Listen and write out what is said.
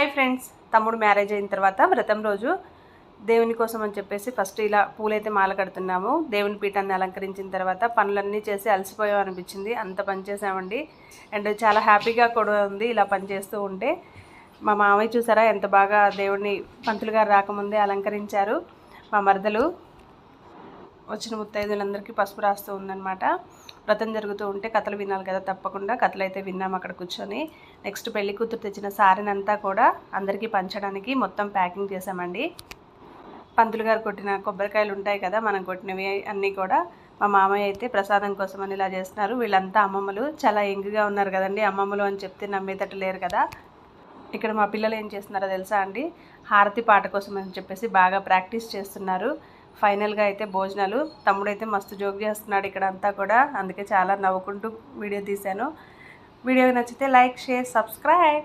Hi friends, తమ్ముడు marriage అయిన తర్వాత వ్రతం రోజు దేవుని కోసం అని చెప్పేసి ఫస్ట్ ఇలా పూలైతే మాల కడుతున్నాము. దేవుని పీఠాన్ని అలంకరించిన తర్వాత పనులన్నీ చేసి అలసిపోయాం అనిపించింది. అంత పని చేసామండి. అండ్ చాలా హ్యాపీగా కూడా ఉంది ఇలా పని చేస్తూ ఉంటే. మా మామయ్య చూసారా ఎంత బాగా దేవుడిని పంతులు గారు రాకముందే అలంకరించారు. మా మరదలు వచ్చిన ముత్తైదులందరికీ పసుపు రాస్తూ ఉందన్నమాట. వ్రతం జరుగుతూ ఉంటే కథలు వినాలి కదా, తప్పకుండా కథలు అయితే విన్నాము అక్కడ కూర్చొని. నెక్స్ట్ పెళ్లి కూతురు తెచ్చిన సారీనంతా కూడా అందరికీ పంచడానికి మొత్తం ప్యాకింగ్ చేసామండి. పంతులు గారు కొట్టిన కొబ్బరికాయలు ఉంటాయి కదా, మనం కొట్టినవి అన్నీ కూడా మా మామయ్య అయితే ప్రసాదం కోసం అని ఇలా చేస్తున్నారు. వీళ్ళంతా అమ్మమ్మలు, చాలా యంగ్గా ఉన్నారు కదండి. అమ్మమ్మలు అని చెప్తే నమ్మేటట్టు లేరు కదా. ఇక్కడ మా పిల్లలు ఏం చేస్తున్నారో తెలుసా అండి, హారతి పాట కోసం అని చెప్పేసి బాగా ప్రాక్టీస్ చేస్తున్నారు. ఫైనల్గా అయితే భోజనాలు. తమ్ముడైతే మస్తు జోక్ చేస్తున్నాడు ఇక్కడ అంతా కూడా, అందుకే చాలా నవ్వుకుంటూ వీడియో తీశాను. వీడియో నచ్చితే లైక్, షేర్, సబ్స్క్రైబ్.